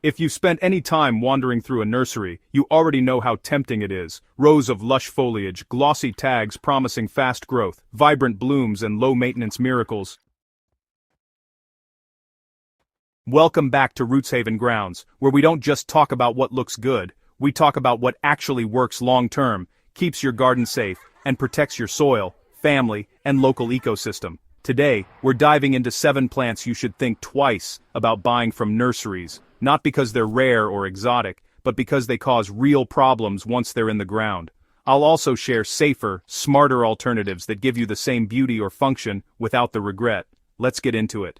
If you've spent any time wandering through a nursery, you already know how tempting it is. Rows of lush foliage, glossy tags promising fast growth, vibrant blooms and low-maintenance miracles. Welcome back to Rootshaven Grounds, where we don't just talk about what looks good, we talk about what actually works long-term, keeps your garden safe, and protects your soil, family, and local ecosystem. Today, we're diving into 7 plants you should think twice about buying from nurseries, not because they're rare or exotic, but because they cause real problems once they're in the ground. I'll also share safer, smarter alternatives that give you the same beauty or function without the regret. Let's get into it.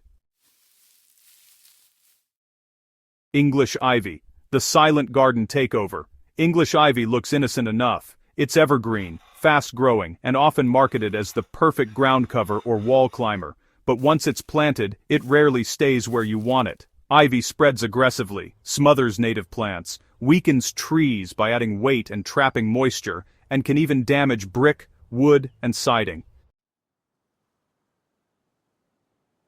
English ivy, the silent garden takeover. English ivy looks innocent enough. It's evergreen, fast-growing, and often marketed as the perfect ground cover or wall climber. But once it's planted, it rarely stays where you want it. Ivy spreads aggressively, smothers native plants, weakens trees by adding weight and trapping moisture, and can even damage brick, wood, and siding.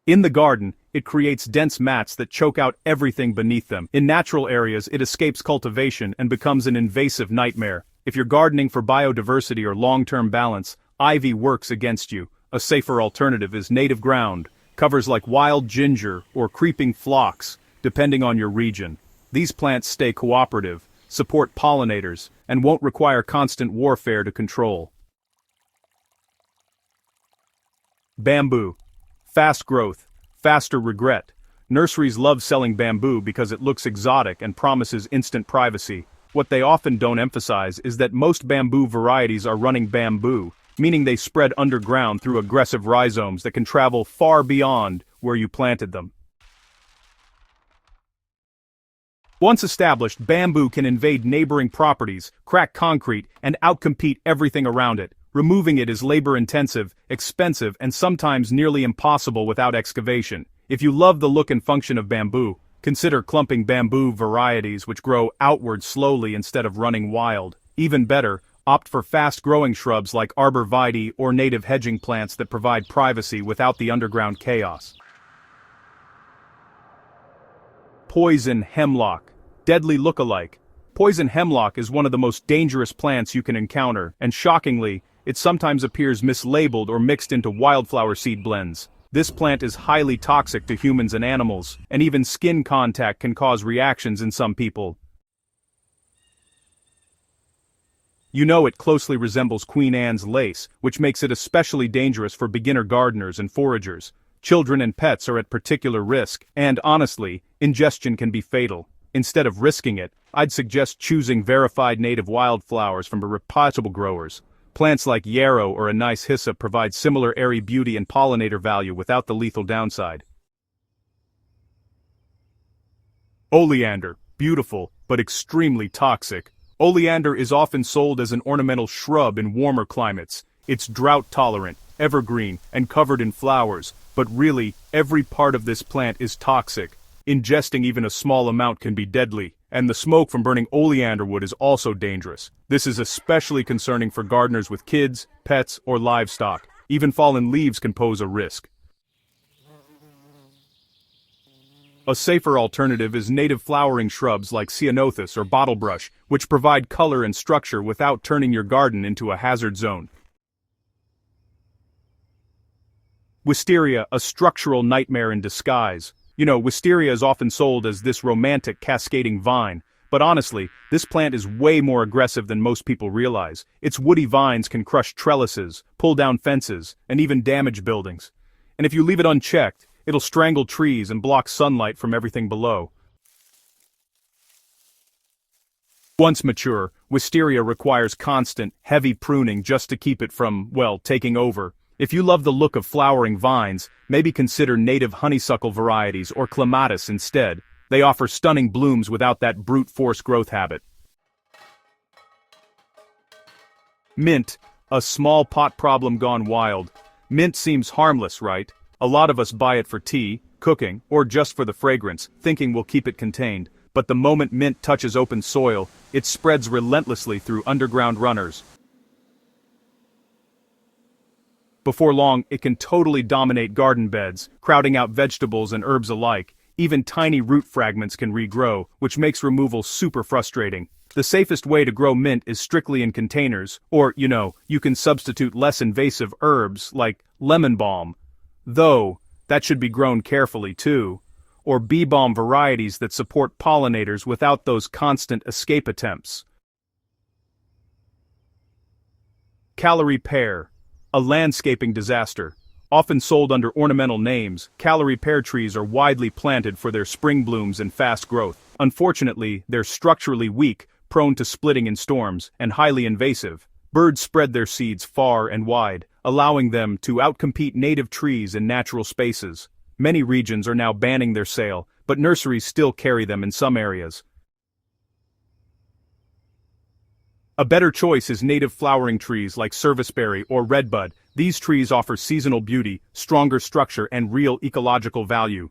In the garden, it creates dense mats that choke out everything beneath them. In natural areas, it escapes cultivation and becomes an invasive nightmare. If you're gardening for biodiversity or long-term balance, ivy works against you. A safer alternative is native ground, covers like wild ginger or creeping phlox, depending on your region. These plants stay cooperative, support pollinators, and won't require constant warfare to control. Bamboo. Fast growth, faster regret. Nurseries love selling bamboo because it looks exotic and promises instant privacy. What they often don't emphasize is that most bamboo varieties are running bamboo, meaning they spread underground through aggressive rhizomes that can travel far beyond where you planted them. Once established, bamboo can invade neighboring properties, crack concrete, and outcompete everything around it. Removing it is labor-intensive, expensive, and sometimes nearly impossible without excavation. If you love the look and function of bamboo, consider clumping bamboo varieties which grow outward slowly instead of running wild. Even better, opt for fast-growing shrubs like arborvitae or native hedging plants that provide privacy without the underground chaos. Poison hemlock. Deadly look-alike. Poison hemlock is one of the most dangerous plants you can encounter, and shockingly, it sometimes appears mislabeled or mixed into wildflower seed blends. This plant is highly toxic to humans and animals, and even skin contact can cause reactions in some people. You know it closely resembles Queen Anne's lace, which makes it especially dangerous for beginner gardeners and foragers. Children and pets are at particular risk, and honestly, ingestion can be fatal. Instead of risking it, I'd suggest choosing verified native wildflowers from reputable growers. Plants like yarrow or a nice hyssop provide similar airy beauty and pollinator value without the lethal downside. Oleander, beautiful, but extremely toxic. Oleander is often sold as an ornamental shrub in warmer climates. It's drought-tolerant, evergreen, and covered in flowers, but really, every part of this plant is toxic. Ingesting even a small amount can be deadly, and the smoke from burning oleander wood is also dangerous. This is especially concerning for gardeners with kids, pets, or livestock. Even fallen leaves can pose a risk. A safer alternative is native flowering shrubs like ceanothus or bottlebrush, which provide color and structure without turning your garden into a hazard zone. Wisteria, a structural nightmare in disguise. You know, wisteria is often sold as this romantic cascading vine, but honestly, this plant is way more aggressive than most people realize. Its woody vines can crush trellises, pull down fences, and even damage buildings. And if you leave it unchecked, it'll strangle trees and block sunlight from everything below. Once mature, wisteria requires constant, heavy pruning just to keep it from, well, taking over. If you love the look of flowering vines, maybe consider native honeysuckle varieties or clematis instead. They offer stunning blooms without that brute force growth habit. Mint, a small pot problem gone wild. Mint seems harmless, right? A lot of us buy it for tea, cooking, or just for the fragrance, thinking we'll keep it contained. But the moment mint touches open soil, it spreads relentlessly through underground runners. Before long, it can totally dominate garden beds, crowding out vegetables and herbs alike. Even tiny root fragments can regrow, which makes removal super frustrating. The safest way to grow mint is strictly in containers, or, you can substitute less invasive herbs like lemon balm. Though, that should be grown carefully too. Or bee balm varieties that support pollinators without those constant escape attempts. Calorie pear, a landscaping disaster. Often sold under ornamental names, calorie pear trees are widely planted for their spring blooms and fast growth. Unfortunately, they're structurally weak, prone to splitting in storms, and highly invasive. Birds spread their seeds far and wide, allowing them to outcompete native trees in natural spaces. Many regions are now banning their sale, but nurseries still carry them in some areas. A better choice is native flowering trees like serviceberry or redbud. These trees offer seasonal beauty, stronger structure, and real ecological value.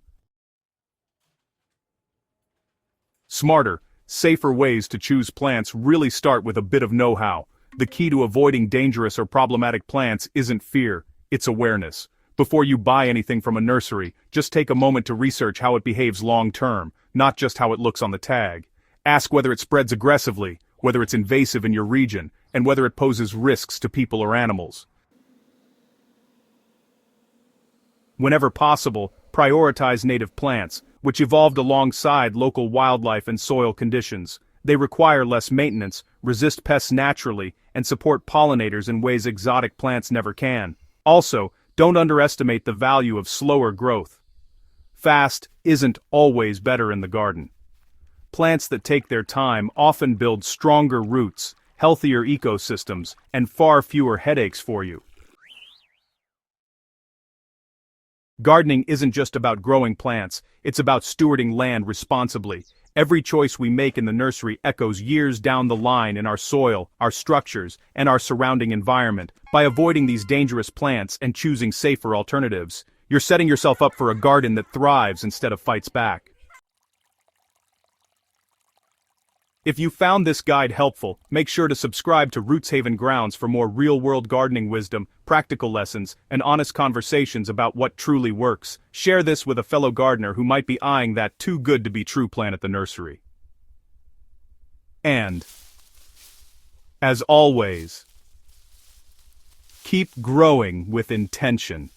Smarter, safer ways to choose plants really start with a bit of know-how. The key to avoiding dangerous or problematic plants isn't fear, it's awareness. Before you buy anything from a nursery, just take a moment to research how it behaves long-term, not just how it looks on the tag. Ask whether it spreads aggressively, whether it's invasive in your region, and whether it poses risks to people or animals. Whenever possible, prioritize native plants, which evolved alongside local wildlife and soil conditions. They require less maintenance, resist pests naturally, and support pollinators in ways exotic plants never can. Also, don't underestimate the value of slower growth. Fast isn't always better in the garden. Plants that take their time often build stronger roots, healthier ecosystems, and far fewer headaches for you. Gardening isn't just about growing plants, it's about stewarding land responsibly. Every choice we make in the nursery echoes years down the line in our soil, our structures, and our surrounding environment. By avoiding these dangerous plants and choosing safer alternatives, you're setting yourself up for a garden that thrives instead of fights back. If you found this guide helpful, make sure to subscribe to Rootshaven Grounds for more real-world gardening wisdom, practical lessons, and honest conversations about what truly works. Share this with a fellow gardener who might be eyeing that too-good-to-be-true plant at the nursery. And, as always, keep growing with intention.